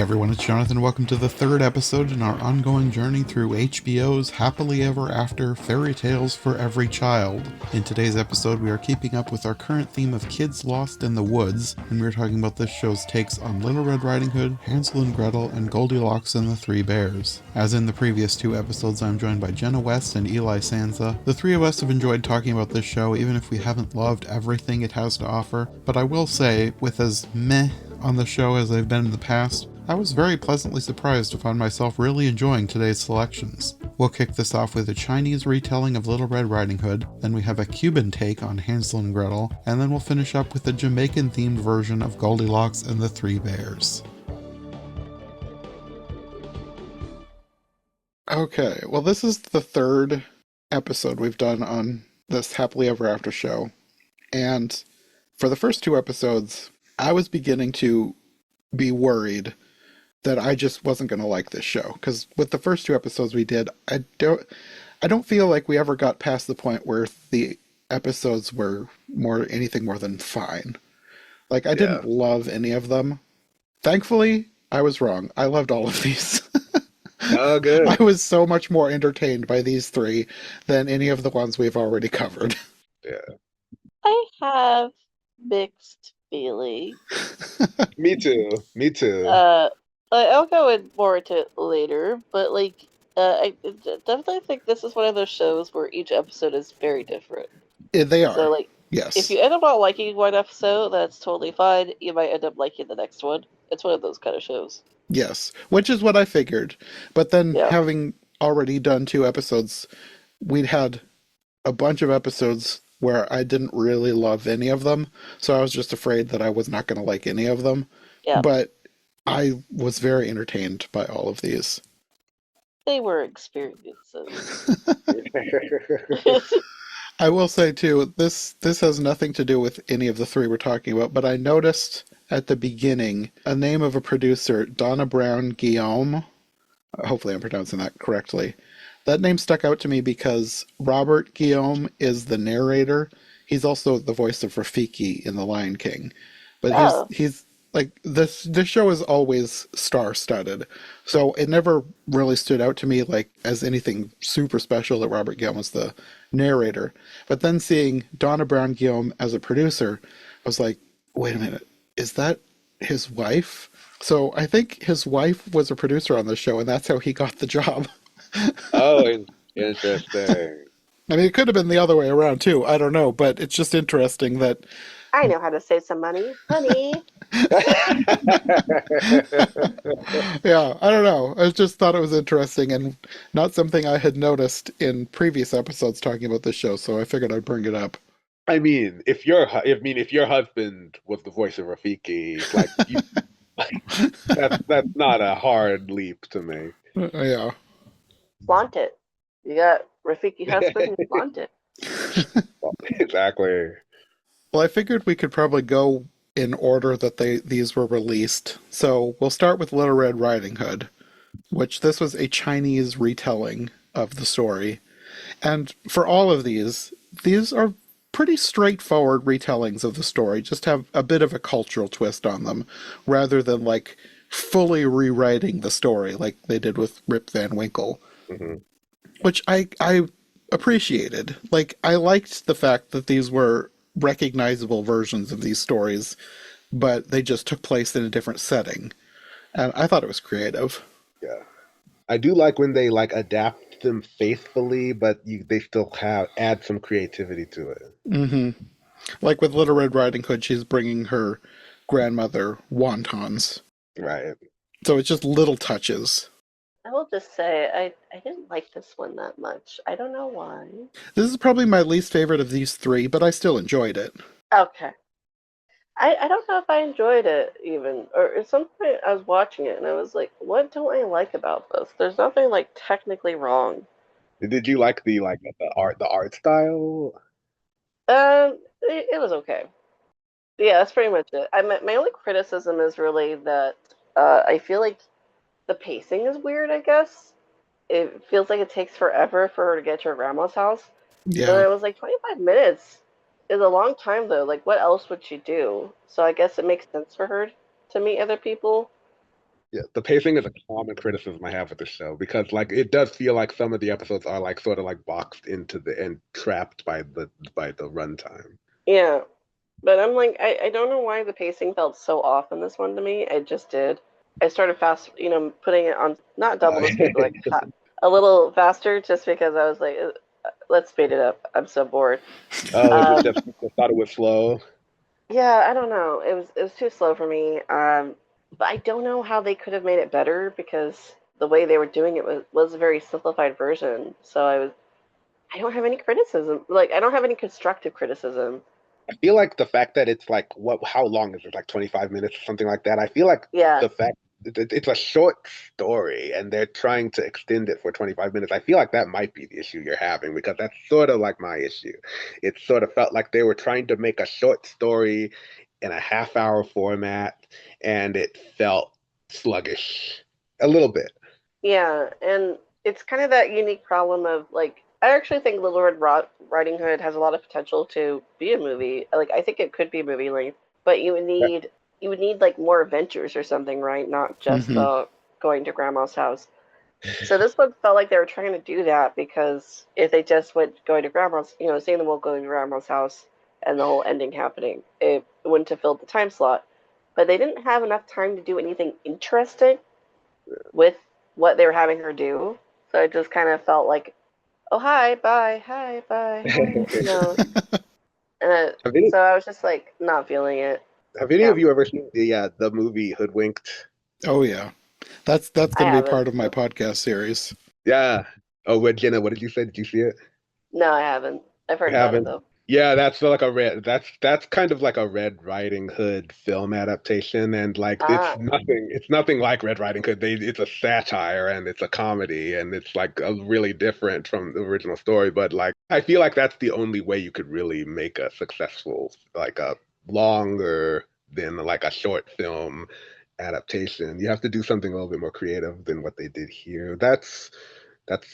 everyone, it's Jonathan. Welcome to the third episode in our ongoing journey through HBO's Happily Ever After Fairy Tales for Every Child. In today's episode, we are keeping up with our current theme of kids lost in the woods, and we're talking about this show's takes on Little Red Riding Hood, Hansel and Gretel, and Goldilocks and the Three Bears. As in the previous two episodes, I'm joined by Jenna West and Eli Sanza. The three of us have enjoyed talking about this show, even if we haven't loved everything it has to offer, but I will say, with as meh on the show as I've been in the past, I was very pleasantly surprised to find myself really enjoying today's selections. We'll kick this off with a Chinese retelling of Little Red Riding Hood, then we have a Cuban take on Hansel and Gretel, and then we'll finish up with a Jamaican-themed version of Goldilocks and the Three Bears. Okay, well this is the third episode we've done on this Happily Ever After show, and for the first two episodes, I was beginning to be worried that I just wasn't going to like this show, because with the first two episodes we did, I don't feel like we ever got past the point where the episodes were anything more than fine. Like, I didn't love any of them. Thankfully, I was wrong. I loved all of these. Oh, good. I was so much more entertained by these three than any of the ones we've already covered. Yeah. I have mixed feelings. Me too. Me too. I'll go in more into it later, but I definitely think this is one of those shows where each episode is very different. They are. So, yes. If you end up not liking one episode, that's totally fine. You might end up liking the next one. It's one of those kind of shows. Yes, which is what I figured. But then, having already done two episodes, we'd had a bunch of episodes where I didn't really love any of them, so I was just afraid that I was not going to like any of them. Yeah. But I was very entertained by all of these. They were experiences. I will say, too, this has nothing to do with any of the three we're talking about, but I noticed at the beginning a name of a producer, Donna Brown Guillaume. Hopefully I'm pronouncing that correctly. That name stuck out to me because Robert Guillaume is the narrator. He's also the voice of Rafiki in The Lion King. But he's like, this show is always star-studded. So it never really stood out to me like as anything super special that Robert Guillaume was the narrator. But then seeing Donna Brown Guillaume as a producer, I was like, wait a minute, is that his wife? So I think his wife was a producer on the show, and that's how he got the job. Oh, interesting. I mean, it could have been the other way around, too. I don't know, but it's just interesting that... I know how to save some money. Honey! Yeah, I don't know. I just thought it was interesting and not something I had noticed in previous episodes talking about this show, so I figured I'd bring it up. I mean, if your husband was the voice of Rafiki, that's not a hard leap to me. Yeah. Flaunt it. You got Rafiki husband, flaunt it. Exactly. Well, I figured we could probably go in order that these were released. So we'll start with Little Red Riding Hood, which this was a Chinese retelling of the story. And for all of these are pretty straightforward retellings of the story, just have a bit of a cultural twist on them, rather than like fully rewriting the story like they did with Rip Van Winkle. Mm-hmm. Which I appreciated. Like, I liked the fact that these were recognizable versions of these stories, but they just took place in a different setting. And I thought it was creative. Yeah. I do like when they adapt them faithfully, but they still add some creativity to it. Mm-hmm. Like with Little Red Riding Hood, she's bringing her grandmother wontons. Right. So it's just little touches. I will just say, I didn't like this one that much. I don't know why. This is probably my least favorite of these three, but I still enjoyed it. Okay. I don't know if I enjoyed it, even. Or at some point, I was watching it, and I was like, what don't I like about this? There's nothing, technically wrong. Did you like the art style? It was okay. Yeah, that's pretty much it. My only criticism is really that I feel like the pacing is weird, I guess. It feels like it takes forever for her to get to her grandma's house. Yeah. And it was 25 minutes is a long time, though. What else would she do? So I guess it makes sense for her to meet other people. Yeah, the pacing is a common criticism I have with the show because like it does feel like some of the episodes are like sort of like boxed into the and trapped by the runtime. Yeah, but I'm like, I don't know why the pacing felt so off in this one to me. It just did. I started fast, putting it on not double the speed, but like a little faster, just because I was like, let's speed it up. I'm so bored. Oh, is it Um, just people thought it was slow? yeah, I don't know. It was too slow for me. But I don't know how they could have made it better because the way they were doing it was a very simplified version. So I don't have any criticism. Like I don't have any constructive criticism. I feel like the fact that it's like how long is it? Like 25 minutes or something like that. I feel like Yeah, the fact it's a short story and they're trying to extend it for 25 minutes. I feel like that might be the issue you're having because that's sort of like my issue. It sort of felt like they were trying to make a short story in a half-hour format and it felt sluggish a little bit. yeah, and it's kind of that unique problem of like I actually think Little Riding Hood has a lot of potential to be a movie. Like I think it could be movie length, but you would need like more adventures or something, right? Not just Hmm. the going to grandma's house. So this one felt like they were trying to do that because if they just went going to grandma's, seeing them all going to grandma's house and the whole ending happening, it wouldn't have filled the time slot. But they didn't have enough time to do anything interesting with what they were having her do. So it just kind of felt like, oh hi, bye, hi, And Have any so I was just like not feeling it. have any Yeah, of you ever seen the movie Hoodwinked? Oh yeah, that's I going to be haven't. part of my podcast series. Yeah. Oh, what Jenna, what did you say? Did you see it? No, I haven't. I've heard about it Haven't. though. Yeah, that's like a red. That's kind of like a Red Riding Hood film adaptation, and like Ah, It's nothing like Red Riding Hood. It's a satire and it's a comedy, and it's like a really different from the original story. But like, I feel like that's the only way you could really make a successful, like a longer than like a short film adaptation. You have to do something a little bit more creative than what they did here. That's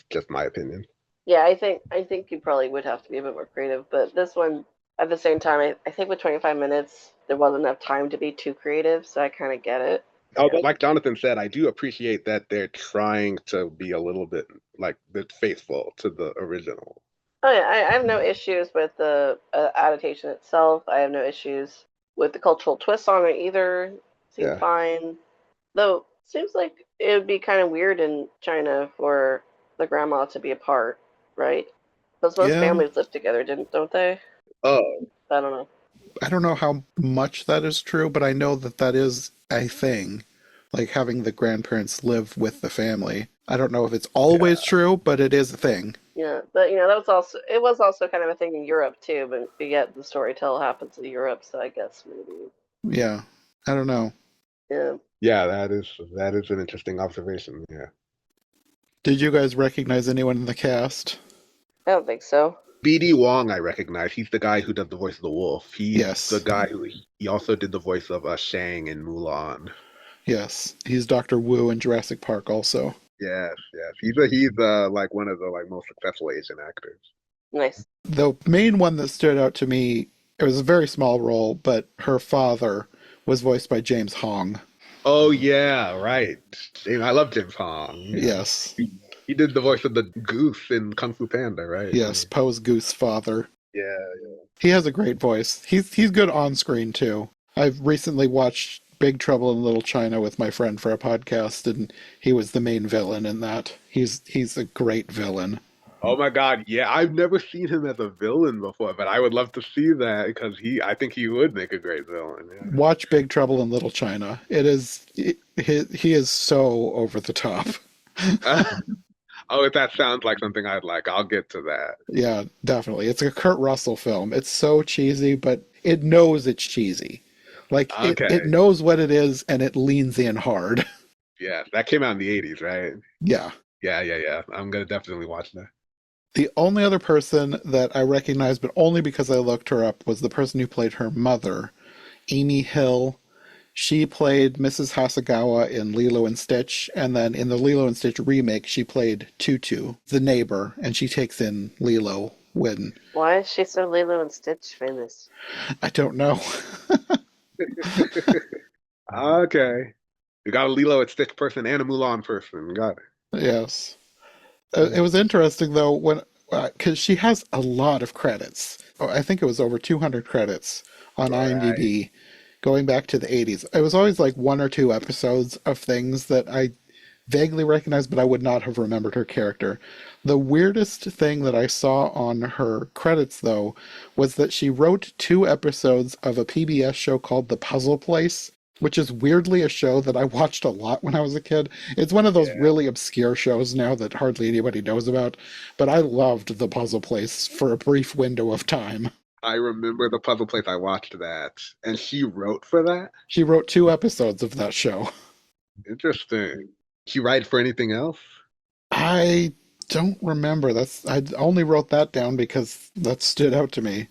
just my opinion. yeah. I think you probably would have to be a bit more creative, but this one at the same time, I think with 25 minutes there wasn't enough time to be too creative, so I kind of get it. Although, like Jonathan said, I do appreciate that they're trying to be a little bit like bit faithful to the original. Oh yeah, I have no issues with the adaptation itself. I have no issues with the cultural twist on it either. Seemed Yeah. fine. Though seems like it would be kind of weird in China for the grandma to be apart, right? Because most Yeah, families live together, don't they? Oh, I don't know. I don't know how much that is true, but I know that that is a thing. Like having the grandparents live with the family. I don't know if it's always yeah. true, but it is a thing. Yeah, but that was also kind of a thing in Europe too. But yet the storytell happens in Europe, so I guess maybe Yeah, I don't know. yeah. Yeah, that is an interesting observation. Yeah. Did you guys recognize anyone in the cast? I don't think so. BD Wong, I recognize. He's the guy who does the voice of the wolf. He's the Yes, guy who he also did the voice of Shang in Mulan. yes. He's Dr. Wu in Jurassic Park also. Yes, yes. He's like one of the like most successful Asian actors. Nice. The main one that stood out to me, it was a very small role, but her father was voiced by James Hong. Oh yeah, right. I love James Hong. Yeah. Yes, He did the voice of the goose in Kung Fu Panda, right? yes, Poe's goose father. Yeah. He has a great voice. He's good on screen too. I've recently watched Big Trouble in Little China with my friend for a podcast, and he was the main villain in that. He's a great villain. Oh my God, yeah. I've never seen him as a villain before, but I would love to see that because I think he would make a great villain. Watch Big Trouble in Little China. He is so over the top. Yeah. Oh, if that sounds like something I'd like, I'll get to that. Yeah, definitely. It's a Kurt Russell film. It's so cheesy, but it knows it's cheesy. Like it Okay. knows what it is and it leans in hard. Yeah, that came out in the 80s, right? Yeah. Yeah. I'm gonna definitely watch that. The only other person that I recognized, but only because I looked her up, was the person who played her mother, Amy Hill. She played Mrs. Hasagawa in Lilo and Stitch, and then in the Lilo and Stitch remake, she played Tutu, the neighbor, and she takes in Lilo when Why is she so Lilo and Stitch famous? I don't know. Okay. You got a Lilo and Stitch person and a Mulan person. Got Yes. It it. was interesting though when because she has a lot of credits. Oh, I think it was over 200 credits on Right. IMDb, going back to the 80s. It was always like one or two episodes of things that I vaguely recognized, but I would not have remembered her character. The weirdest thing that I saw on her credits, though, was that she wrote two episodes of a PBS show called The Puzzle Place, which is weirdly a show that I watched a lot when I was a kid. It's one of those Yeah. really obscure shows now that hardly anybody knows about, but I loved The Puzzle Place for a brief window of time. I remember the Puzzle Place. I watched that, and she wrote for that. She wrote two episodes of that show. Interesting. She write for anything else? I don't remember. I only wrote that down because that stood out to me.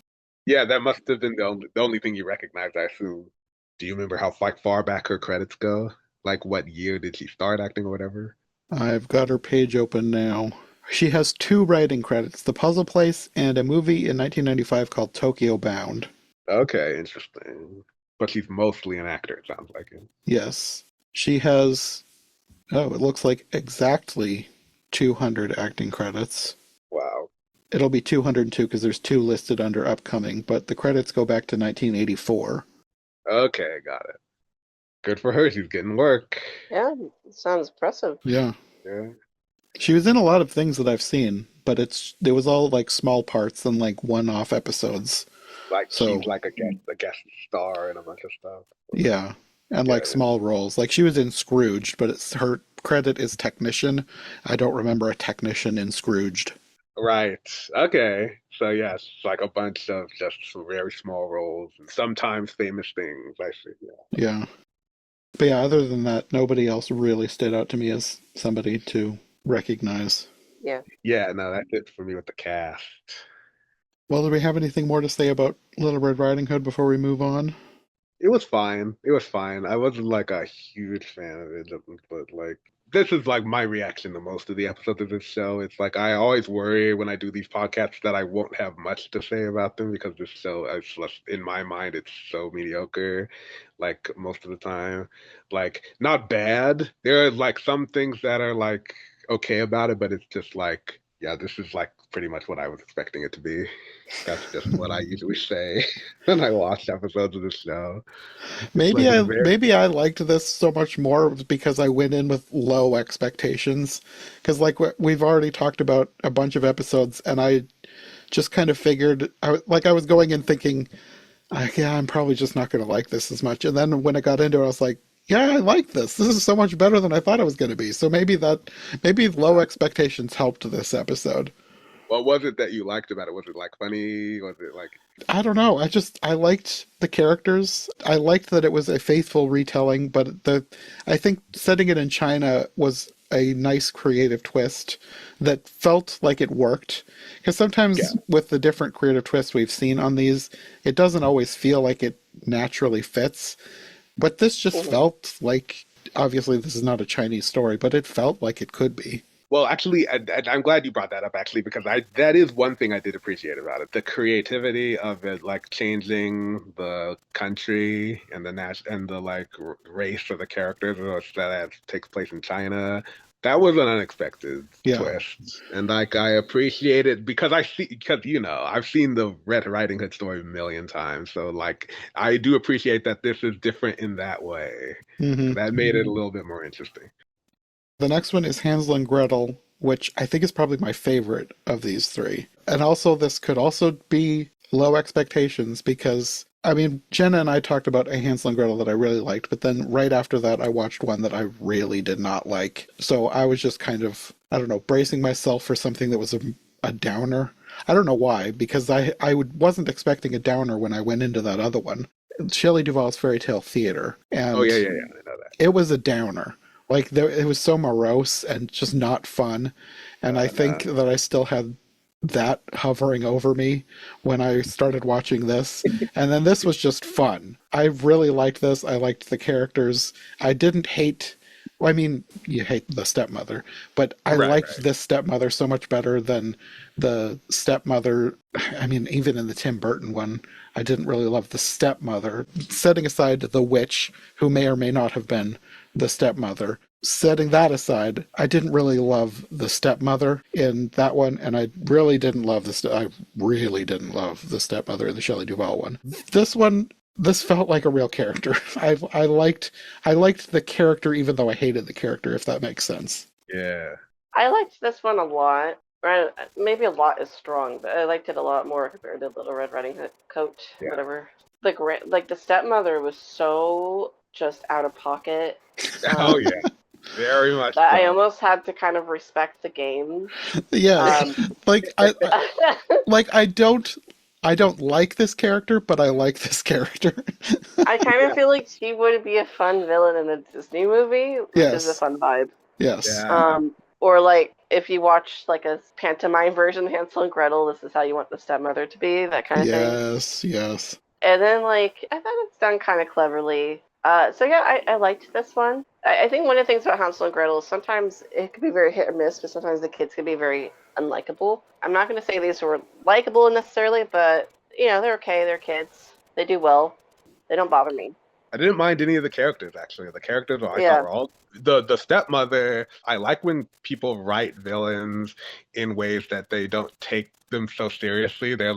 Yeah, that must have been the only thing you recognized, I assume. Do you remember how like far back her credits go? Like what year did she start acting or whatever? I've got her page open now. She has two writing credits, The Puzzle Place and a movie in 1995 called Tokyo Bound. Okay, interesting. But she's mostly an actor, it sounds like it. Yes. She has, oh, it looks like exactly 200 acting credits. Wow. It'll be 202 because there's two listed under upcoming, but the credits go back to 1984. Okay, got it. Good for her. She's getting work. Yeah, sounds impressive. Yeah. Yeah. She was in a lot of things that I've seen, but it was all like small parts and like one-off episodes. Like So, she's like a guest star in a bunch of stuff. yeah, and Yeah, like small roles. Like she was in Scrooged, but her credit is technician. I don't remember a technician in Scrooged. right. Okay. So yes, like a bunch of just very small roles and sometimes famous things. I see. Yeah. Yeah. But yeah, other than that, nobody else really stood out to me as somebody to recognize. Yeah. Yeah, no, that's it for me with the cast. Well, do we have anything more to say about Little Red Riding Hood before we move on? It was fine. It was fine. I wasn't like a huge fan of it, but like this is like my reaction to most of the episodes of this show. It's like I always worry when I do these podcasts that I won't have much to say about them because this show, is just, in my mind, it's so mediocre. Like most of the time, like not bad. There are like some things that are like okay about it, but it's just like yeah, this is like pretty much what I was expecting it to be. That's just what I usually say when I watch episodes of the show. It's like it's very Maybe I liked this so much more because I went in with low expectations. Because like we've already talked about a bunch of episodes, and I just kind of figured I was going in thinking, yeah, I'm probably just not going to like this as much. And then when I got into it, I was like, yeah, I like this. This is so much better than I thought it was going to be. So maybe low expectations helped this episode. what was it that you liked about it? Was it like funny? Was it like I don't know. I liked the characters. I liked that it was a faithful retelling, but I think setting it in China was a nice creative twist that felt like it worked. Because yeah? sometimes with the different creative twists we've seen on these, it doesn't always feel like it naturally fits. But this just Mhm. felt like, obviously this is not a Chinese story, but it felt like it could be. Well, actually, I'm glad you brought that up. Actually, because I that is one thing I did appreciate about it: the creativity of it, like changing the country and and the like race of the characters that takes place in China. That was an unexpected Yeah. twist, and like I appreciate it because I've seen the Red Riding Hood story a million times, so like I do appreciate that this is different in that way. Hmm. That made it a little bit more interesting. The next one is Hansel and Gretel, which I think is probably my favorite of these three. And also, this could also be low expectations because, I mean, Jenna and I talked about a Hansel and Gretel that I really liked, but then right after that, I watched one that I really did not like. So I was just kind of, I don't know, bracing myself for something that was a downer. I don't know why, because wasn't expecting a downer when I went into that other one. Shelley Duvall's Fairy Tale Theater. Oh And yeah, yeah, yeah. I know that. it was a downer. Like it was so morose and just not fun. And I think No. that I still had that hovering over me when I started watching this. And then this was just fun. I really liked this. I liked the characters. I didn't hate, well, I mean, you hate the stepmother, but I Right, liked right. this stepmother so much better than the stepmother. I mean, even in the Tim Burton one, I didn't really love the stepmother. Setting aside the witch, who may or may not have been the stepmother. Setting that aside, I didn't really love the stepmother in that one, and I really didn't love I really didn't love the stepmother in the Shelley Duvall one. This one, this felt like a real character. I liked the character even though I hated the character, if that makes sense. Yeah. I liked this one a lot. Right, maybe a lot is strong, but I liked it a lot more compared to Little Red Riding Hood Coat, Yeah. whatever. The stepmother was so just out of pocket. Oh yeah. Very much That I so. almost had to kind of respect the game. Yes, like I don't like this character, but I like this character. I kind of feel like she would be a fun villain in a Disney movie, which is a Yes, fun vibe. yes, Yeah. Or like if you watch like a pantomime version of Hansel and Gretel, this is how you want the stepmother to be, that kind of thing. yes, yes. And then like I thought it's done kind of cleverly. So yeah, I liked this one. I think one of the things about Hansel and Gretel is sometimes it can be very hit or miss, but sometimes the kids can be very unlikable. I'm not going to say these were likable necessarily, but you know they're okay. They're kids. They do well. They don't bother me. I didn't mind any of the characters actually. The characters I thought Yeah. were all the stepmother. I like when people write villains in ways that they don't take them so seriously. They're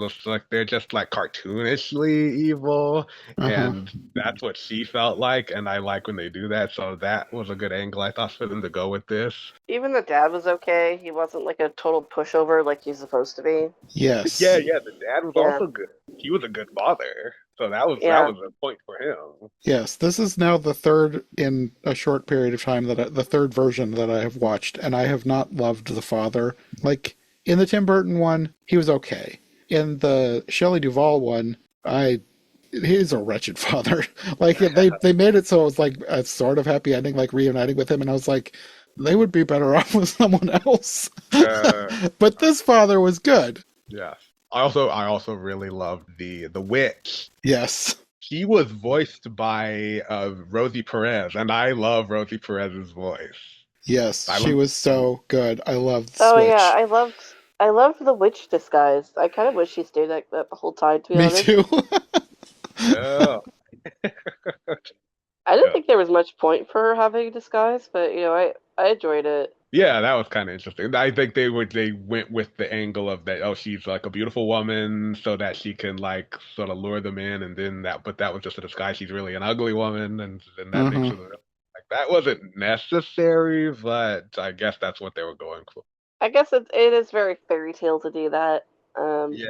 just like cartoonishly evil, Uh-huh. and that's what she felt like. And I like when they do that. So that was a good angle I thought for them to go with this. Even the dad was okay. He wasn't like a total pushover like he's supposed to be. Yes, Yeah. The dad was Yeah. also good. He was a good father. So that Yeah. was a point for him. yes. This is now the third in a short period of time the third version that I have watched, and I have not loved the father. Like in the Tim Burton one, he was okay. In the Shelley Duvall one, he's a wretched father. Like they made it so it was like a sort of happy ending, like reuniting with him, and I was like, they would be better off with someone else. Uh, But this father was good. Yeah. I also really loved the witch. Yes. She was voiced by Rosie Perez, and I love Rosie Perez's voice. Yes, I she love. was so good. I loved Oh yeah, Switch. I loved the witch disguise. I kind of wish she stayed like that the whole time, to be Me honest. too. Yeah, I didn't yeah, think there was much point for her having a disguise, but you know, I enjoyed it. yeah. That was kind of interesting. I think they went with the angle of that. Oh, she's like a beautiful woman, so that she can like sort of lure them in, and then but that was just a disguise. She's really an ugly woman, and then that makes Uh-huh. her like that wasn't necessary, but I guess that's what they were going for. I guess it is very fairy tale to do that. Um, Yeah,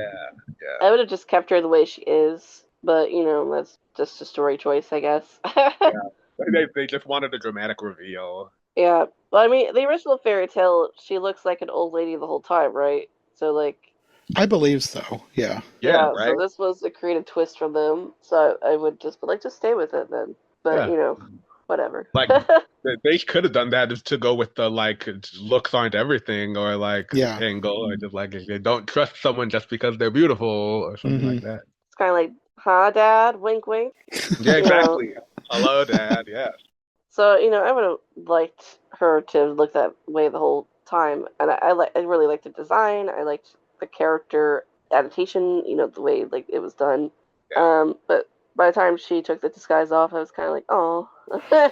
I yeah. would have just kept her the way she is, but you know, that's just a story choice, I guess. Yeah. They just wanted a dramatic reveal. Yeah. Well, I mean, the original fairy tale, she looks like an old lady the whole time, right? So like, I believe so. Yeah. Yeah, yeah. right? So this was a creative twist from them. So I would just be like, just stay with it then. But Yeah. you know, whatever. Like they could have done that just to go with the like looks aren't everything or like Yeah. angle or just like they don't trust someone just because they're beautiful or something Hmm. like that. It's kind of like, huh, Dad? Wink, wink. Yeah, You know. exactly. Hello, Dad. Yeah. So you know, I would have liked her to look that way the whole time, and I really liked the design. I liked the character adaptation. You know, the way like it was done. Yeah. But by the time she took the disguise off, I was kind of like, oh. Yeah.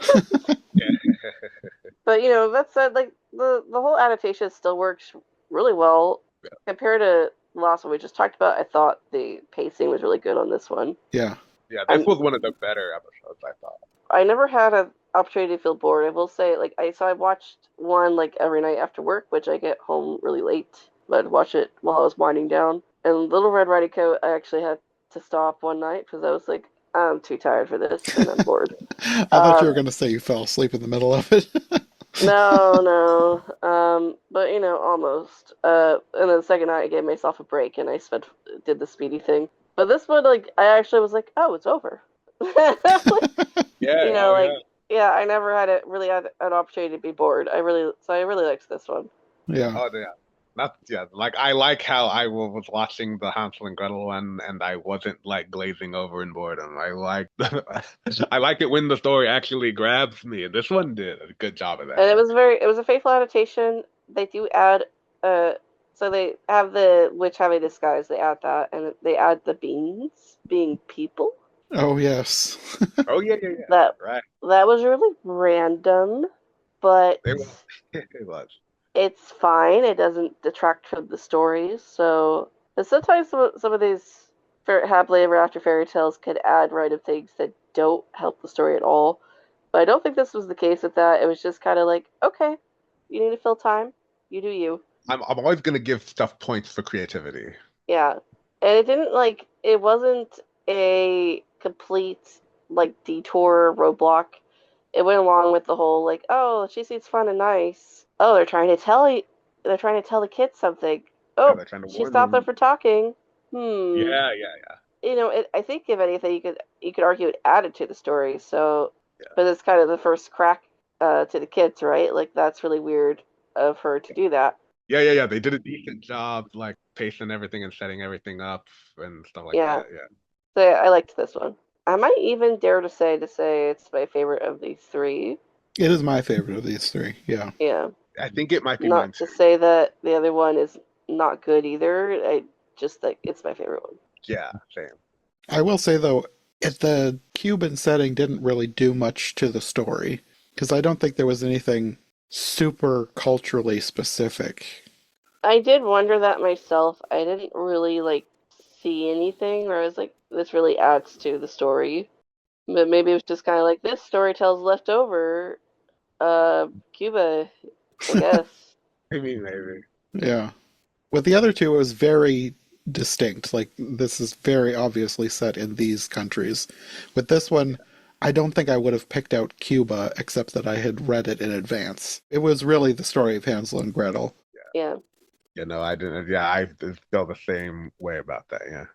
But you know, that said, like the whole adaptation still works really well compared to the last one we just talked about. I thought the pacing was really good on this one. Yeah. Yeah, this And was one of the better episodes, I thought. I never had an opportunity to feel bored. I will say, like I watched one like every night after work, which I get home really late. But I'd watch it while I was winding down. And Little Red Riding Coat, I actually had to stop one night because I was like, I'm too tired for this and I'm bored. I thought you Um, were going to say you fell asleep in the middle of it. no, no. But you know, almost. And then the second night, I gave myself a break and did the speedy thing. But this one, like, I actually was like, oh, it's over. Yeah, You know, oh like, yeah. yeah, I never really had an opportunity to be bored. I really liked this one. Yeah. Oh yeah. Not yeah, like I like how was watching the Hansel and Gretel one and I wasn't like glazing over in boredom. I like I like it when the story actually grabs me, and this one did a good job of And that. it was a faithful adaptation. They do add, uh, so they have the witch having disguise. They add that, and they add the beings being people. Oh, yes. Oh yeah, yeah, yeah. That Right. that was really random, but It was. It was. it's fine. It doesn't detract from the stories. So, and sometimes some of these happily ever after fairy tales could add random things that don't help the story at all. But I don't think this was the case with that. It was just kind of like, okay, you need to fill time. You do you. I'm always gonna give stuff points for creativity. Yeah. And it didn't like it wasn't a complete like detour roadblock. It went along with the whole like, oh, she seems fun and nice. Oh, they're trying to tell the kids something. Yeah, Oh, they're trying to she warn stopped them them. for talking. Hmm. Yeah, yeah, I think if anything, you could argue it added to the story. So, yeah. but it's kind of the first crack to the kids, right? Like that's really weird of her to do that. Yeah. They did a decent job, like pacing everything and setting everything up and stuff like Yeah. that. Yeah. So yeah, I liked this one. I might even dare to say it's my favorite of these three. It is my favorite of these three. Yeah. Yeah. I think it might be mine Not to too. say that the other one is not good either. I just think it's my favorite one. Yeah, same. I will say, though, the Cuban setting didn't really do much to the story, because I don't think there was anything super culturally specific. I did wonder that myself. I didn't really like see anything where I was like, this really adds to the story. But maybe it was just kind of like this story tells leftover. Cuba, I guess. I mean, maybe. Yeah. With the other two, it was very distinct. Like, this is very obviously set in these countries. With this one, I don't think I would have picked out Cuba, except that I had read it in advance. It was really the story of Hansel and Gretel. Yeah. You know, I didn't. Yeah, I felt the same way about that. Yeah.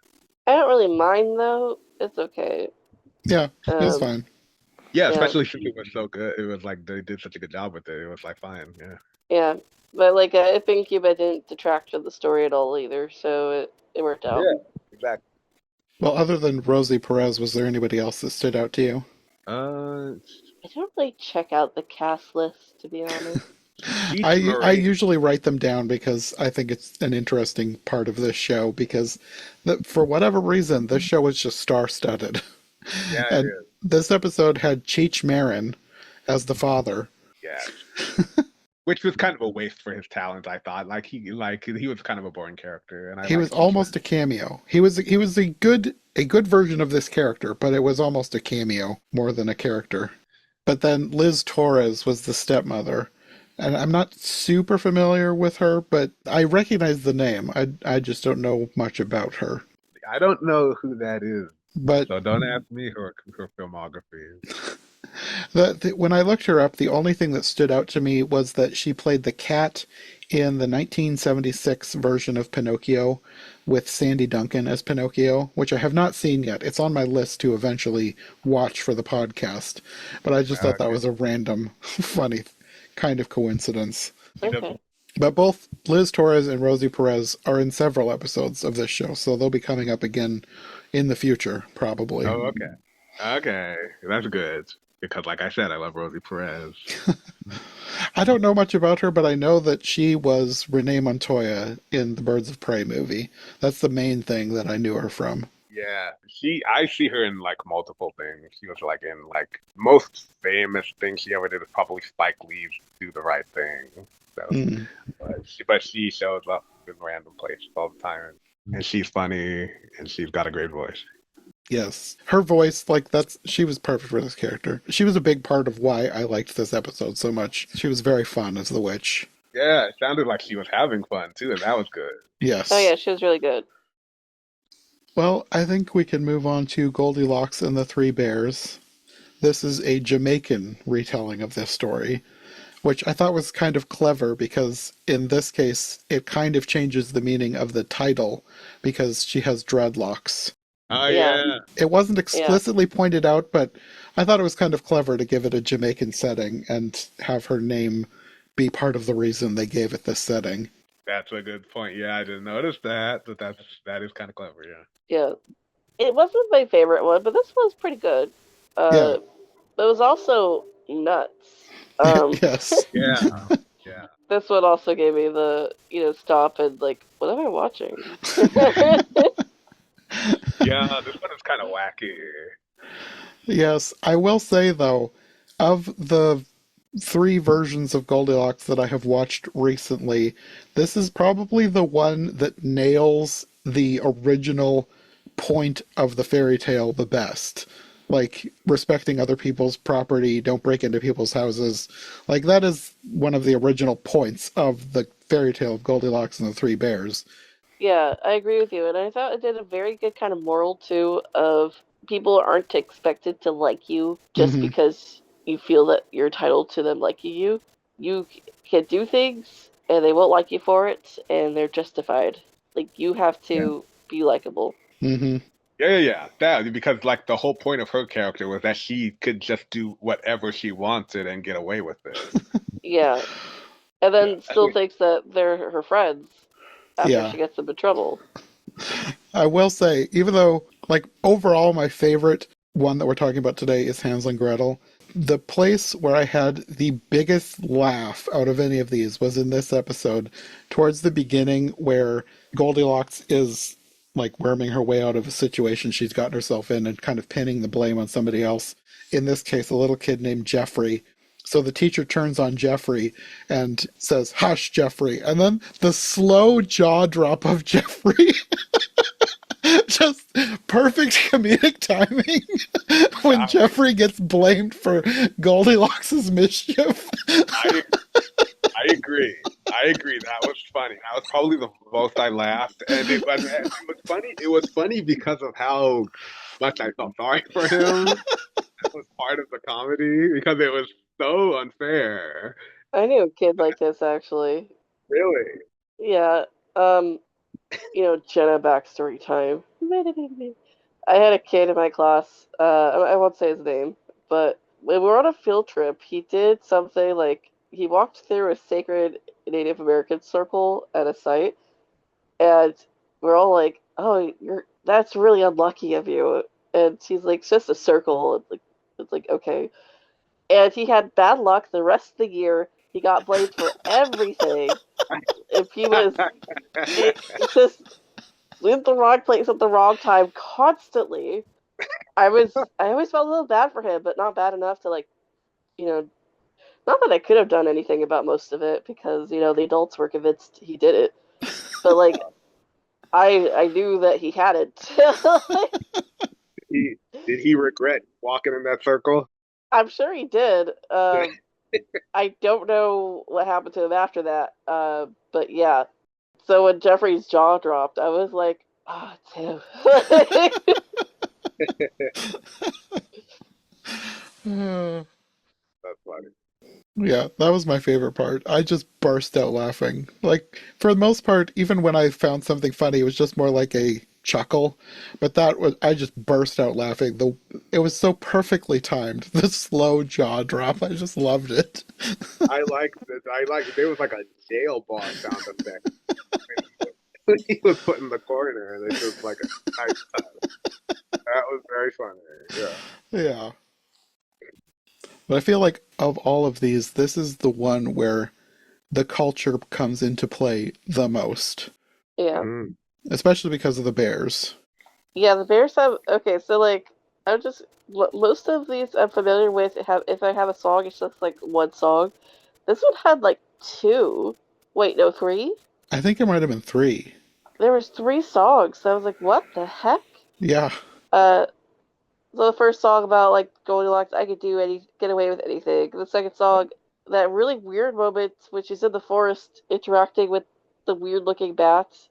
I don't really mind though. It's okay. Yeah, it was Um, fine. Yeah, yeah, especially since it was so good. It was like they did such a good job with it. It was like fine. Yeah. yeah. But like, If in Cuba didn't detract from the story at all either, so it worked out. Yeah. Exactly. Well, other than Rosie Perez, was there anybody else that stood out to you? Uh, I don't really check out the cast list to be honest. Peach I Marie. usually write them down because I think it's an interesting part of this show because for whatever reason this show is just star-studded. Yeah, it And is. this episode had Cheech Marin as the father. Yeah. Which was kind of a waste for his talent, I thought. Like he was kind of a boring character, and I He was liked Peach almost a cameo. He was a good version of this character, but it was almost a cameo more than a character. But then Liz Torres was the stepmother. And I'm not super familiar with her, but I recognize the name. I just don't know much about her. I don't know who that is, But so don't ask me who her filmography is. when I looked her up, the only thing that stood out to me was that she played the cat in the 1976 version of Pinocchio with Sandy Duncan as Pinocchio, which I have not seen yet. It's on my list to eventually watch for the podcast, but I just thought that Okay. was a random, funny kind of coincidence. Yep. Okay. But both Liz Torres and Rosie Perez are in several episodes of this show, so they'll be coming up again in the future, probably. Oh, okay. Okay, that's good because, like I said, I love Rosie Perez. I don't know much about her, but I know that she was Renee Montoya in the Birds of Prey movie. That's the main thing that I knew her from. Yeah, I see her in like multiple things. She was like in like most famous thing she ever did is probably Spike Lee's Do the Right Thing. So, Mm, but she shows up in random places all the time, and she's funny and she's got a great voice. yes. Her voice, like, she was perfect for this character. She was a big part of why I liked this episode so much. She was very fun as the witch. Yeah, it sounded like she was having fun too, and that was good. Oh Yes. yeah, she was really good. Well, I think we can move on to Goldilocks and the Three Bears. This is a Jamaican retelling of this story, which I thought was kind of clever because in this case, it kind of changes the meaning of the title because she has dreadlocks. Oh Yeah, yeah, It wasn't yeah. explicitly pointed out, but I thought it was kind of clever to give it a Jamaican setting and have her name be part of the reason they gave it this setting. that's a good point. Yeah, I didn't notice that, but that is kind of clever. Yeah. Yeah. It wasn't my favorite one, but this one's pretty good. Yeah. But it was also nuts. Um, Yes. Yeah. Yeah. this one also gave me the, stop and like, what am I watching? Yeah, this one is kind of wacky. Yes, I will say though, of the three versions of Goldilocks that I have watched recently, this is probably the one that nails the original point of the fairy tale the best. Like respecting other people's property, don't break into people's houses. Like that is one of the original points of the fairy tale of Goldilocks and the Three Bears. Yeah, I agree with you, and I thought it did a very good kind of moral too of people aren't expected to like you just Hmm. because you feel that you're entitled to them liking you. Can do things and they won't like you for it, and they're justified. Like you have Yeah. to be likable. Hmm. Yeah, yeah, yeah. That because like the whole point of her character was that she could just do whatever she wanted and get away with it. Yeah, and Yeah. then still thinks that they're her friends after Yeah. she gets them in trouble. I will say, even though, like, overall, my favorite one that we're talking about today is Hansel and Gretel, the place where I had the biggest laugh out of any of these was in this episode, towards the beginning, where Goldilocks is, like, worming her way out of a situation she's gotten herself in and kind of pinning the blame on somebody else. In this case, a little kid named Jeffrey. So the teacher turns on Jeffrey and says, "Hush, Jeffrey." And then the slow jaw drop of Jeffrey. Just perfect comedic timing when I, Jeffrey gets blamed for Goldilocks' mischief. I I agree. I agree. That was funny. That was probably the most I laughed, and it was funny. It was funny because of how much I felt sorry for him. That was part of the comedy because it was so unfair. I knew a kid like this actually. Really. Yeah, um, Jenna backstory time. I had a kid in my class. I won't say his name, but when we were on a field trip, he did something like he walked through a sacred Native American circle at a site, and we're all like, "Oh, you're that's really unlucky of you." And he's like, "It's just a circle." It's like okay. And he had bad luck the rest of the year. He got blamed for everything. If he was, it's just in the wrong place at the wrong time constantly. I always felt a little bad for him, but not bad enough to like, you know, not that I could have done anything about most of it because, the adults were convinced he did it. But like I knew that he had it. he did he regret walking in that circle? I'm sure he did. I don't know what happened to him after that. But yeah. So when Jeffrey's jaw dropped, I was like, oh, it's him. That's funny. Yeah, that was my favorite part. I just burst out laughing. Like, for the most part, even when I found something funny, it was just more like a chuckle. But that was, I just burst out laughing. It was so perfectly timed. The slow jaw drop, I just loved it. I like this. I like there was like a jail bar sound effect when he was put in the corner, and it was like a nice touch. That was very funny. Yeah. Yeah. But I feel like of all of these, this is the one where the culture comes into play the most, Yeah. Mm. especially because of the bears. Yeah, the Bears have okay, so like I'm just most of these I'm familiar with have if I have a song, it's just like one song. This one had like two. Wait, no, three? I think it might have been three. There was three songs. So I was like, what the heck? Yeah. Uh so the first song about like Goldilocks, I could get away with anything. The second song, that really weird moment when she's in the forest interacting with the weird looking bats.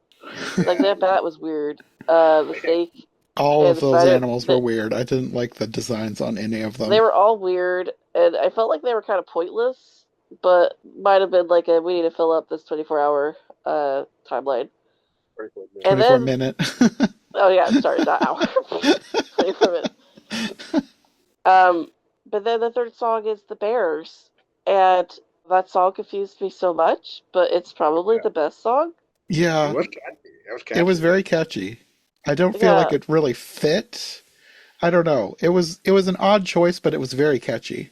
Like that bat was weird. The snake All and of the those spider. animals were weird. I didn't like the designs on any of They them. were all weird, and I felt like they were kind of pointless, but might have been like a we need to fill up this 24-hour timeline. And 24 then, minute. oh yeah, sorry, not hour, 24 minutes. Um, but then the third song is the Bears, and that song confused me so much, but it's probably Yeah. the best song. It Yeah, was catchy. It was it was catchy. very catchy. I don't feel like Yeah, it really fit. I don't know. It was an odd choice, but it was very catchy.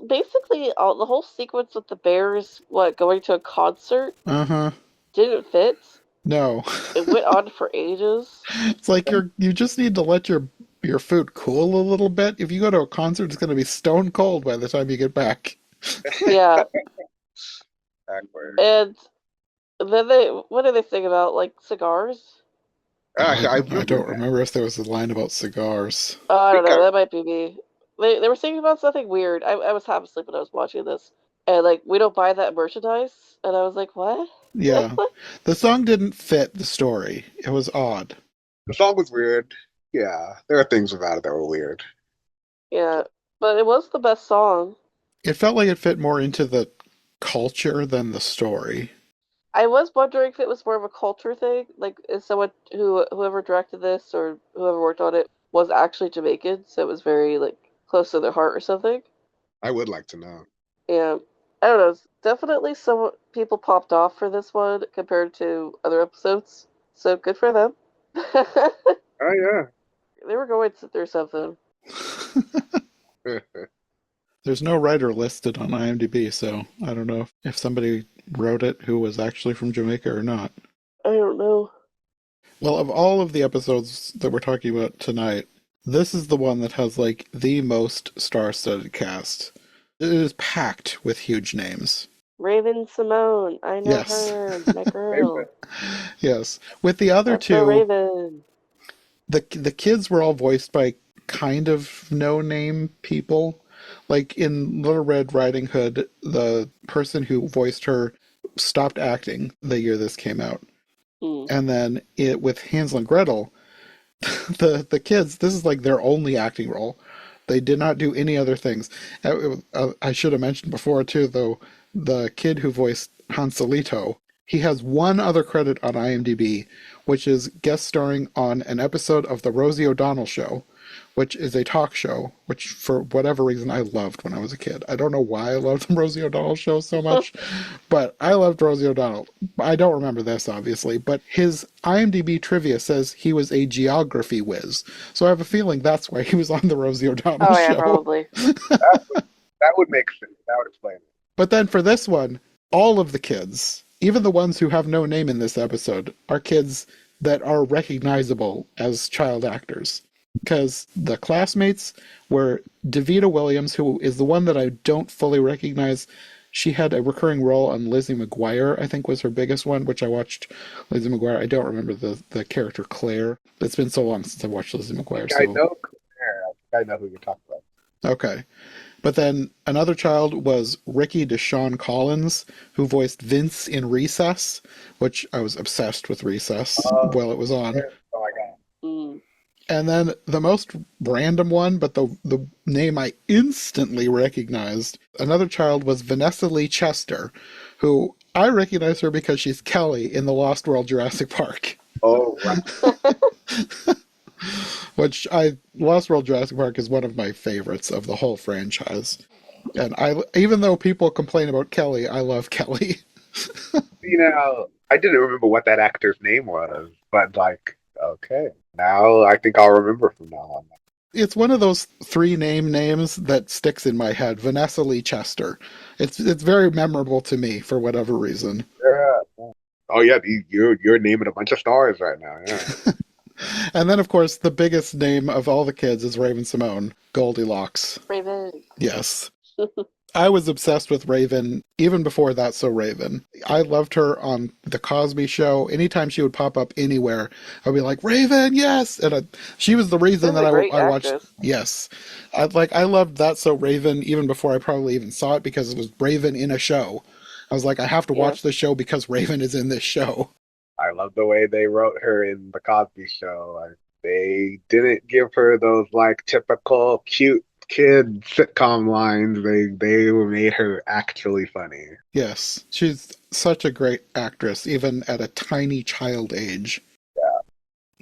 basically, the whole sequence with the Bears, going to a concert, Uh-huh. didn't fit. No. It went on for ages. It's like you just need to let your your food cool a little bit. If you go to a concert, it's going to be stone cold by the time you get back. Yeah, Backward. and then what do they think about, like, cigars? Oh, I I remember don't that. remember if there was a line about cigars. Oh, I I don't think know. I, That might be me. They were thinking about something weird. I was half asleep when I was watching this, and like, we don't buy that merchandise, and I was like, what? Like, Yeah. what? The song didn't fit the story. It was odd. the song was weird. Yeah, there are things about it that were weird. Yeah, but it was the best song. It felt like it fit more into the culture than the story. I was wondering if it was more of a culture thing, like is someone whoever directed this or whoever worked on it was actually Jamaican, so it was very like close to their heart or something. I would like to know. Yeah, I don't know. Definitely some people popped off for this one compared to other episodes, so good for them. Oh They were going through something. yeah. There's no writer listed on IMDb, so I don't know if somebody wrote it who was actually from Jamaica or not. I don't know. Well, of all of the episodes that we're talking about tonight, this is the one that has like the most star-studded cast. It is packed with huge names. Raven Simone, I know Yes. her, my girl. Yes. With the other Let's go two, Raven. the kids were all voiced by kind of no-name people. Like in Little Red Riding Hood, the person who voiced her stopped acting the year this came out. Hmm. And then with Hansel and Gretel, the kids, this is like their only acting role. They did not do any other things. I should have mentioned before too, though, the kid who voiced Hanselito, he has one other credit on IMDb, which is guest starring on an episode of the Rosie O'Donnell Show, which is a talk show, which for whatever reason I loved when I was a kid. I don't know why I loved the Rosie O'Donnell Show so much, but I loved Rosie O'Donnell. I don't remember this, obviously, but his IMDb trivia says he was a geography whiz. So I have a feeling that's why he was on the Rosie O'Donnell Oh yeah, Show. probably. That would make sense. That would explain it. But then for this one, all of the kids, even the ones who have no name in this episode, are kids that are recognizable as child actors. Because the classmates were Davita Williams, who is the one that I don't fully recognize. She had a recurring role on Lizzie McGuire, I think was her biggest one, which I watched Lizzie McGuire. I don't remember the character Claire. It's been so long since I watched Lizzie McGuire. I So know Claire. I think I know who you're talking about. okay. But then another child was Ricky Deshawn Collins, who voiced Vince in Recess, which I was obsessed with Recess while it was on. Oh my god. Mm. And then the most random one, but the name I instantly recognized, another child was Vanessa Lee Chester, who I recognize her because she's Kelly in the Lost World Jurassic Park. Oh right. Which Lost World Jurassic Park is one of my favorites of the whole franchise. And even though people complain about Kelly, I love Kelly. I didn't remember what that actor's name was, but like, okay, now I think I'll remember from now on. It's one of those three names that sticks in my head. Vanessa Lee Chester. It's very memorable to me for whatever reason. Yeah. Oh yeah, you're naming a bunch of stars right now. Yeah. And then, of course, the biggest name of all the kids is Raven Simone, Goldilocks. Raven. Yes. I was obsessed with Raven even before That's So Raven. I loved her on The Cosby Show. Anytime she would pop up anywhere, I'd be like, Raven, yes! And she was the reason She's that a great I watched. actress. Yes. I loved That's So Raven even before I probably even saw it because it was Raven in a show. I was like, I have to Yeah. watch this show because Raven is in this show. I love the way they wrote her in the Cosby Show. They didn't give her those like typical cute kid sitcom lines. They made her actually funny. Yes. She's such a great actress, even at a tiny child age. Yeah.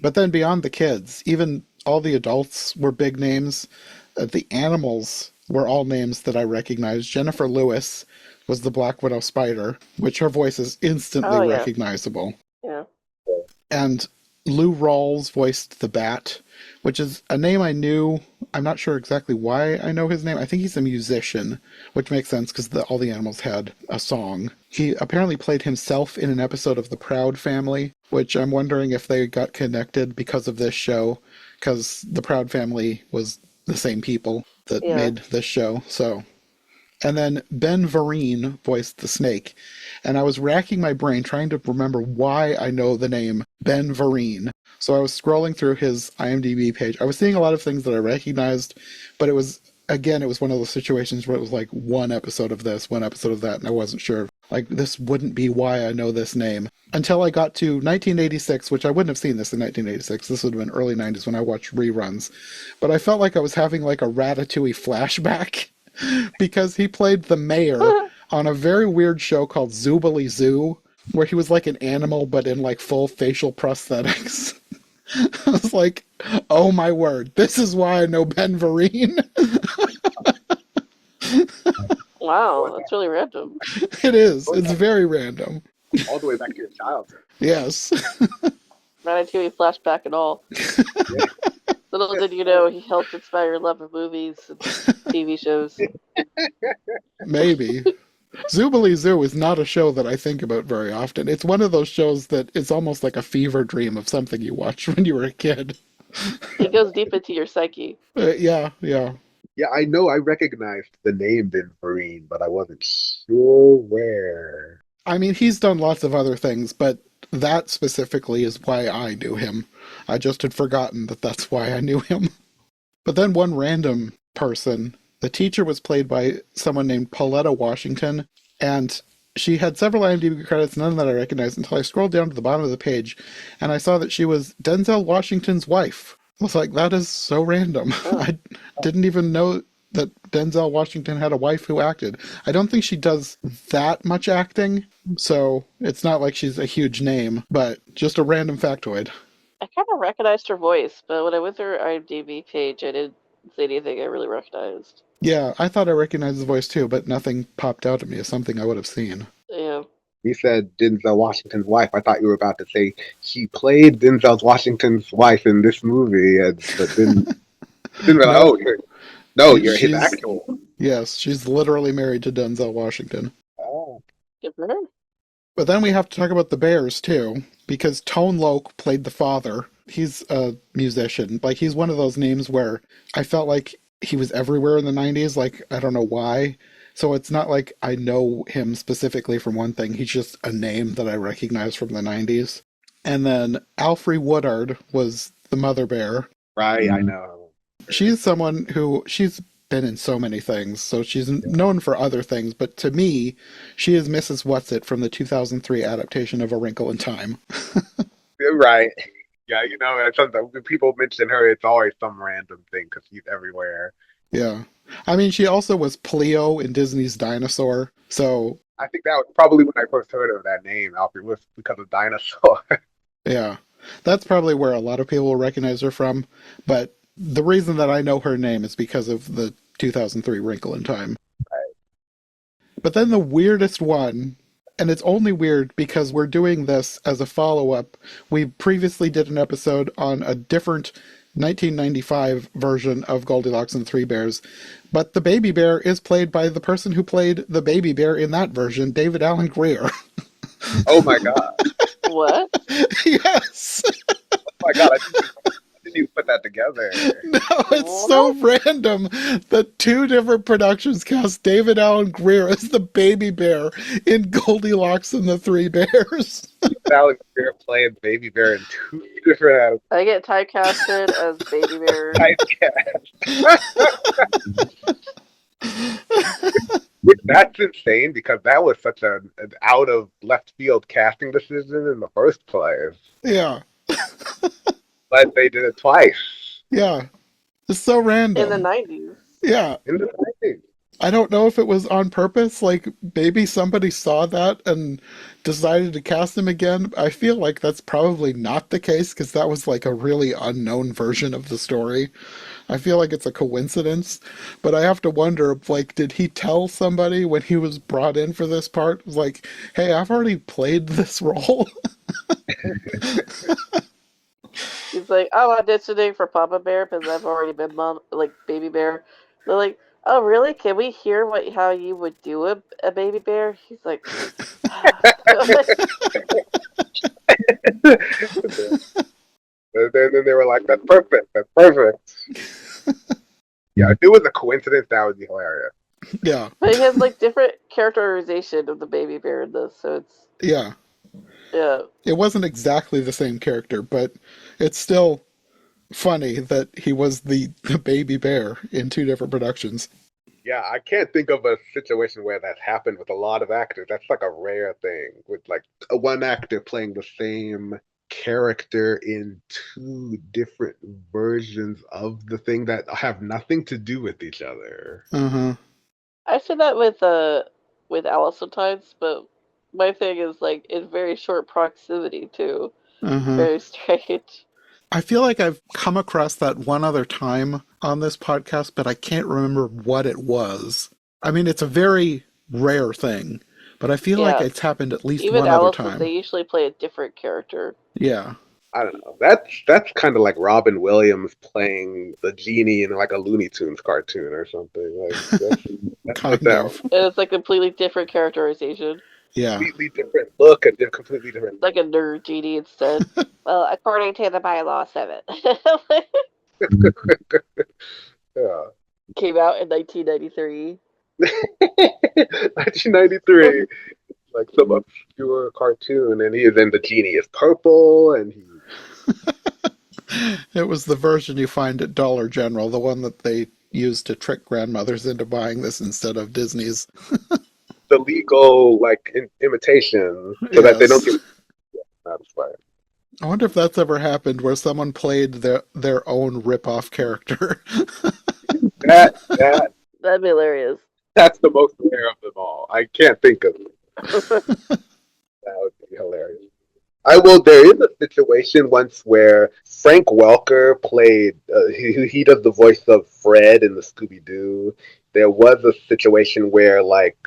But then beyond the kids, even all the adults were big names. The animals were all names that I recognized. Jennifer Lewis was the Black Widow spider, which her voice is instantly Oh, yeah. recognizable. Yeah. And Lou Rawls voiced the Bat, which is a name I knew. I'm not sure exactly why I know his name. I think he's a musician, which makes sense because all the animals had a song. He apparently played himself in an episode of The Proud Family, which I'm wondering if they got connected because of this show, because the Proud Family was the same people that Yeah. made this show. So, and then Ben Vereen voiced the snake, and I was racking my brain trying to remember why I know the name Ben Vereen. So I was scrolling through his IMDb page. I was seeing a lot of things that I recognized, but it was one of those situations where it was like one episode of this, one episode of that, and I wasn't sure. Like, this wouldn't be why I know this name. Until I got to 1986, which I wouldn't have seen this in 1986. This would have been early 90s when I watched reruns. But I felt like I was having like a Ratatouille flashback because he played the mayor on a very weird show called Zoobly Zoo, where he was like an animal but in like full facial prosthetics. I was like, oh my word, this is why I know Ben Vereen. Wow, that's really random. It is. It's very random. All the way back to your childhood. Yes. Ratatouille flashback and all. Yeah. Little did you know he helped inspire your love of movies and TV shows. Maybe. Zoobly Zoo is not a show that I think about very often. It's one of those shows that it's almost like a fever dream of something you watched when you were a kid. It goes deep into your psyche. Yeah. Yeah, I know I recognized the name Ben Vereen, but I wasn't sure where. I mean, he's done lots of other things, but that specifically is why I knew him. I just had forgotten that that's why I knew him. But then one random person, the teacher was played by someone named Pauletta Washington, and she had several IMDb credits, none that I recognized, until I scrolled down to the bottom of the page, and I saw that she was Denzel Washington's wife. I was like, that is so random. Oh. I didn't even know that Denzel Washington had a wife who acted. I don't think she does that much acting, so it's not like she's a huge name, but just a random factoid. I kind of recognized her voice, but when I went through her IMDb page, I didn't see anything I really recognized. Yeah, I thought I recognized the voice too, but nothing popped out at me as something I would have seen. Yeah. You said Denzel Washington's wife. I thought you were about to say she played Denzel Washington's wife in this movie, but then No. you're his She's- actual. Yes, she's literally married to Denzel Washington. Oh, Good for her. But then we have to talk about the Bears too, because Tone Loc played the father. He's a musician. Like, he's one of those names where I felt like he was everywhere in the 90s. Like, I don't know why. So it's not like I know him specifically from one thing. He's just a name that I recognize from the 90s. And then Alfre Woodard was the mother bear. right, I know. She's someone who, she's been in so many things, so she's known for other things, but to me, she is Mrs. Whatsit from the 2003 adaptation of A Wrinkle in Time. You're right. Yeah, and sometimes when people mention her, it's always some random thing because she's everywhere. Yeah. I mean, she also was Pleo in Disney's Dinosaur, so I think that was probably when I first heard of that name, Alfred, was because of Dinosaur. yeah. That's probably where a lot of people will recognize her from, but the reason that I know her name is because of the 2003 Wrinkle in Time. Right. But then the weirdest one, and it's only weird because we're doing this as a follow-up. We previously did an episode on a different 1995 version of Goldilocks and the Three Bears, but the baby bear is played by the person who played the baby bear in that version, David Alan Grier. Oh my God. What? Yes. Oh my God. I didn't even put that together. No, it's so random that two different productions cast David Alan Grier as the baby bear in Goldilocks and the Three Bears. Alex Bear playing Baby Bear in two different I get typecasted as Baby Bear. That's insane because that was such an out of left field casting decision in the first place. Yeah. But they did it twice. Yeah. It's so random. In the 90s. Yeah. In the 90s. I don't know if it was on purpose, like maybe somebody saw that and decided to cast him again. I feel like that's probably not the case because that was like a really unknown version of the story. I feel like it's a coincidence, but I have to wonder, like, did he tell somebody when he was brought in for this part, like, hey, I've already played this role? He's like, oh, I'm auditioning for Papa Bear because I've already been Baby Bear. They're like, oh, really? Can we hear how you would do a baby bear? He's like, And then they were like, "That's perfect. That's perfect." Yeah, if it was a coincidence, that would be hilarious. Yeah, But he has like different characterization of the baby bear in this, so it's yeah. yeah. It wasn't exactly the same character, but it's still funny that he was the baby bear in two different productions. Yeah, I can't think of a situation where that's happened with a lot of actors. That's like a rare thing with like one actor playing the same character in two different versions of the thing that have nothing to do with each other. Uh-huh. I say that with Alice sometimes, but my thing is like in very short proximity too. Uh-huh. Very strange. I feel like I've come across that one other time on this podcast, but I can't remember what it was. I mean, it's a very rare thing, but I feel like Yeah. it's happened at least Even one other Alice's, they time. usually play a different character. Yeah, I don't know. That's kind of like Robin Williams playing the genie in like a Looney Tunes cartoon or something. Like that's what kind that of. And it's a completely different characterization. Yeah. completely different look and completely different Like a nerd genie instead. Well, according to the bylaw 7. yeah. Came out in 1993. 1993, like some obscure cartoon, and the genie is purple, and he It was the version you find at Dollar General, the one that they used to trick grandmothers into buying this instead of Disney's. the legal like imitation, so that they don't Yes. get satisfied. I wonder if that's ever happened where someone played their own rip-off character. That that That'd be hilarious. that's the most rare of them all. I can't think of it. That would be hilarious. I will. There is a situation once where Frank Welker played. He does the voice of Fred in the Scooby Doo. There was a situation where like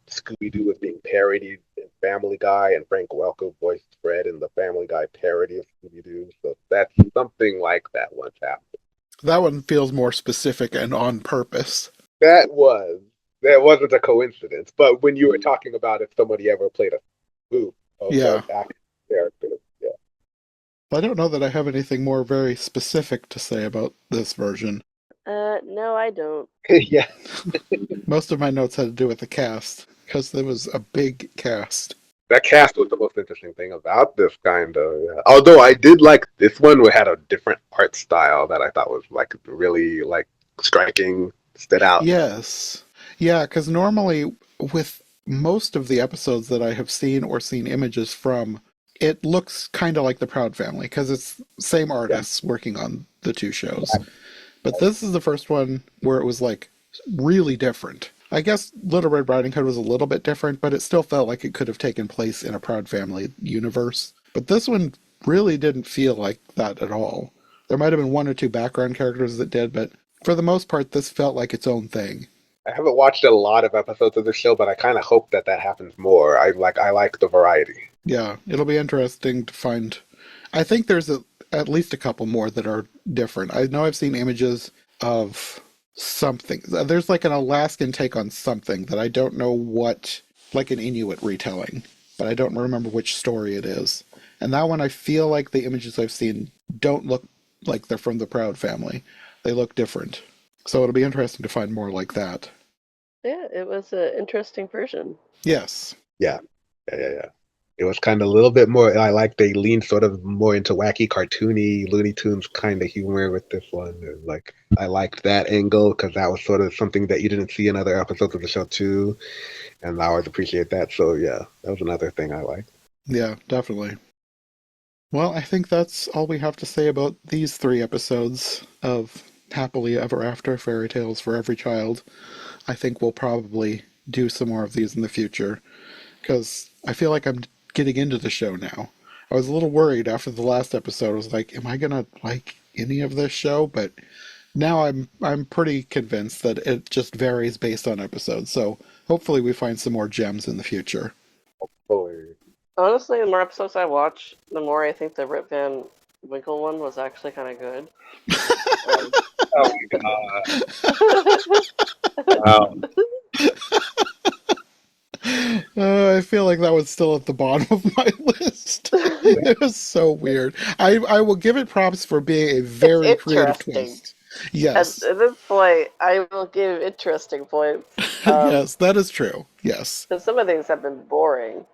Scooby Doo was being parodied in Family Guy, and Frank Welker voiced Fred in the Family Guy parody of Scooby Doo. So that's something like that once happened. That one feels more specific and on purpose. That was that wasn't a coincidence. But when you were talking about if somebody ever played a spoof of Yeah. an actor character, yeah. I don't know that I have anything more very specific to say about this version. No, I don't. Yeah. Most of my notes had to do with the cast, because there was a big cast. That cast was the most interesting thing about this kind of. Yeah. Although I did like this one, we had a different art style that I thought was like really like striking, stood out. Yes. Yeah, because normally with most of the episodes that I have seen or seen images from, it looks kind of like the Proud Family, because it's same artists working on the two shows. But this is the first one where it was like really different. I guess Little Red Riding Hood was a little bit different, but it still felt like it could have taken place in a Proud Family universe. But this one really didn't feel like that at all. There might have been one or two background characters that did, but for the most part, this felt like its own thing. I haven't watched a lot of episodes of the show, but I kind of hope that happens more. I like the variety. Yeah, it'll be interesting to find. I think there's at least a couple more that are different. I know I've seen images of something. There's like an Alaskan take on something that I don't know what, like an Inuit retelling, but I don't remember which story it is. And that one, I feel like the images I've seen don't look like they're from the Proud Family. They look different. So it'll be interesting to find more like that. Yeah, it was an interesting version. Yes. Yeah, yeah. It was kind of a little bit more. I like they leaned sort of more into wacky, cartoony, Looney Tunes kind of humor with this one. And like I liked that angle because that was sort of something that you didn't see in other episodes of the show too, and I always appreciate that. So yeah, that was another thing I liked. Yeah, definitely. Well, I think that's all we have to say about these 3 episodes of Happily Ever After Fairy Tales for Every Child. I think we'll probably do some more of these in the future, because I feel like I'm getting into the show now. I was a little worried after the last episode. I was like, am I gonna like any of this show? But now I'm pretty convinced that it just varies based on episodes. So hopefully we find some more gems in the future. Fully. Honestly, the more episodes I watch, the more I think the Rip Van Winkle one was actually kind of good. Oh my god! Wow. I feel like that was still at the bottom of my list. It was so weird. I will give it props for being a It's very creative interesting. twist. At Yes. this point, I will give interesting points. Yes, that is true. Yes. Because some of these have been boring.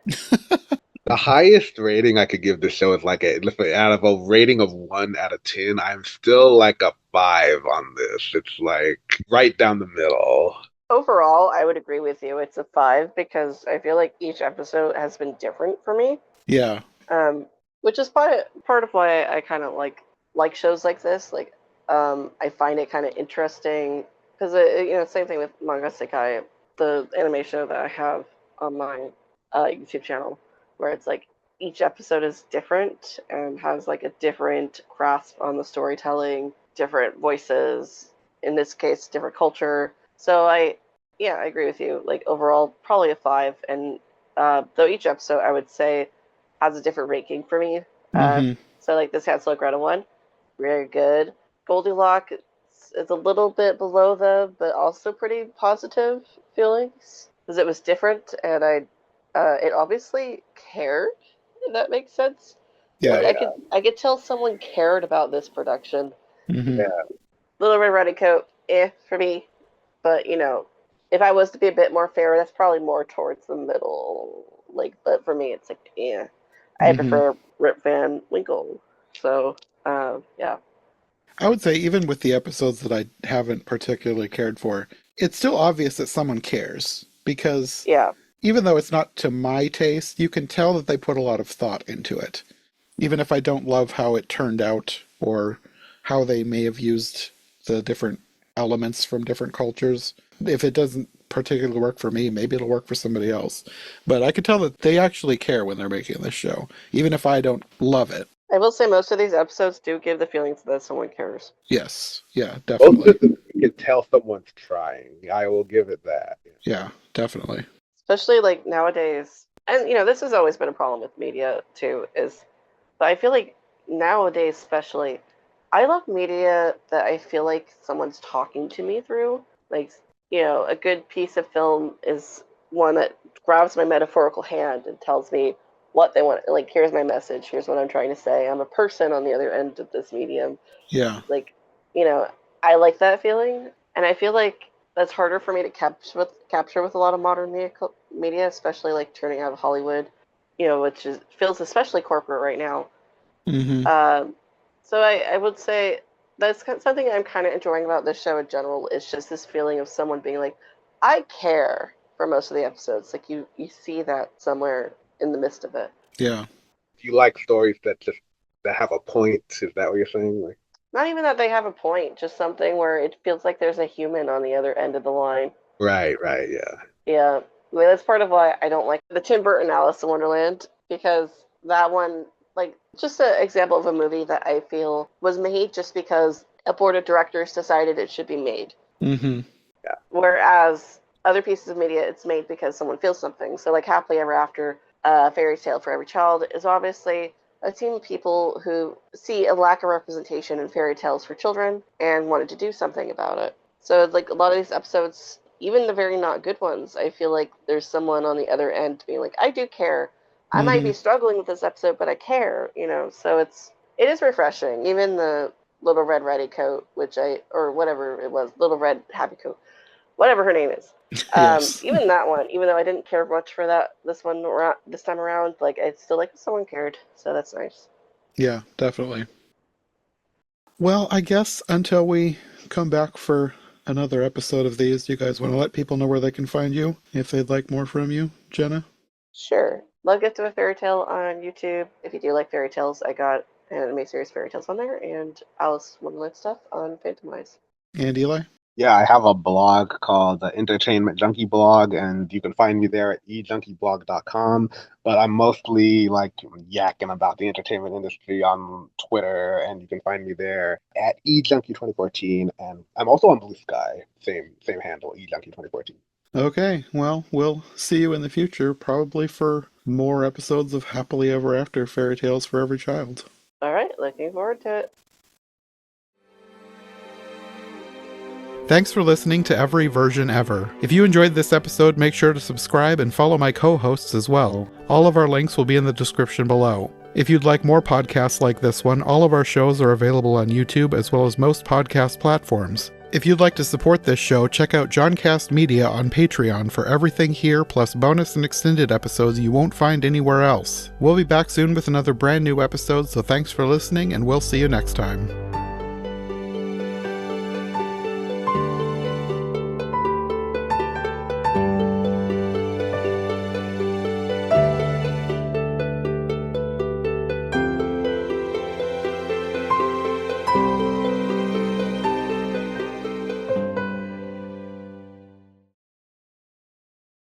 The highest rating I could give this show is like out of a rating of 1 out of 10, I'm still like a 5 on this. It's like right down the middle. Overall, I would agree with you. It's a 5 because I feel like each episode has been different for me. Yeah. Um, which is part of why I kind of like shows like this. Like, I find it kind of interesting because same thing with Manga Sekai, the anime show that I have on my YouTube channel, where it's like each episode is different and has like a different grasp on the storytelling, different voices. In this case, different culture. So yeah, I agree with you. Like overall, probably a 5. And though each episode, I would say has a different ranking for me. Uh, Mm-hmm. so like this Hansel Gretel one, very good. Goldilocks is a little bit below the, but also pretty positive feelings because it was different and it obviously cared. If that makes sense. Yeah. Like Yeah, I could tell someone cared about this production. Mm-hmm. yeah. Little Red Riding Coat, for me, but if I was to be a bit more fair, that's probably more towards the middle. Like, but for me, it's like, yeah. I Mm-hmm. prefer Rip Van Winkle. So, yeah, I would say even with the episodes that I haven't particularly cared for, it's still obvious that someone cares because yeah, even though it's not to my taste, you can tell that they put a lot of thought into it. Even if I don't love how it turned out or how they may have used the different elements from different cultures, if it doesn't particularly work for me, maybe it'll work for somebody else. But I can tell that they actually care when they're making this show, even if I don't love it. I will say most of these episodes do give the feelings that someone cares, Yes, yeah, Most definitely. of them you can tell someone's trying. I will give it that. Yeah, definitely. especially like nowadays. And this has always been a problem with media too. But I feel like nowadays, especially, I love media that I feel like someone's talking to me through. Like, a good piece of film is one that grabs my metaphorical hand and tells me what they want. Like, here's my message. Here's what I'm trying to say. I'm a person on the other end of this medium. Yeah. Like, you know, I like that feeling, and I feel like that's harder for me to capture with a lot of modern media, especially like turning out of Hollywood. Which feels especially corporate right now. Mm-hmm. um, so I would say that's something I'm kind of enjoying about this show in general. Is just this feeling of someone being like, I care for most of the episodes. Like you see that somewhere in the midst of it. Yeah. Do you like stories that have a point? Is that what you're saying? Like, Not even that they have a point, just something where it feels like there's a human on the other end of the line. right, yeah. Yeah, I mean, that's part of why I don't like the Tim Burton Alice in Wonderland because that one, like, just an example of a movie that I feel was made just because a board of directors decided it should be made. Mm-hmm. Whereas other pieces of media, it's made because someone feels something. So, like, Happily Ever After, Fairy Tale for Every Child is obviously a team of people who see a lack of representation in fairy tales for children and wanted to do something about it. So, like, a lot of these episodes, even the very not good ones, I feel like there's someone on the other end being like, I do care. I might Mm-hmm. be struggling with this episode, but I care. So it is refreshing. Even the Little Red Riding Coat, or whatever it was, Little Red Happy Coat, whatever her name is. Yes. Even that one, even though I didn't care much for this time around, like I still like that someone cared, so that's nice. Yeah, definitely. Well, I guess until we come back for another episode of these, you guys want to let people know where they can find you if they'd like more from you, Jenna? Sure, Love Gift of a Fairy Tale on YouTube. If you do like fairy tales, I got an anime series fairy tales on there, and Alice Wonderland stuff on Phantomwise. And Eli? Yeah, I have a blog called the Entertainment Junkie Blog, and you can find me there at ejunkie.blog.com. But I'm mostly like yakking about the entertainment industry on Twitter, and you can find me there at ejunkie2014. And I'm also on Blue Sky, same handle, ejunkie2014. Okay, well, we'll see you in the future, probably for more episodes of Happily Ever After Fairy Tales for Every Child. All right, looking forward to it. Thanks for listening to Every Version Ever. If you enjoyed this episode, make sure to subscribe and follow my co-hosts as well. All of our links will be in the description below. If you'd like more podcasts like this one, all of our shows are available on YouTube as well as most podcast platforms. If you'd like to support this show, check out Johncast Media on Patreon for everything here, plus bonus and extended episodes you won't find anywhere else. We'll be back soon with another brand new episode, so thanks for listening, and we'll see you next time.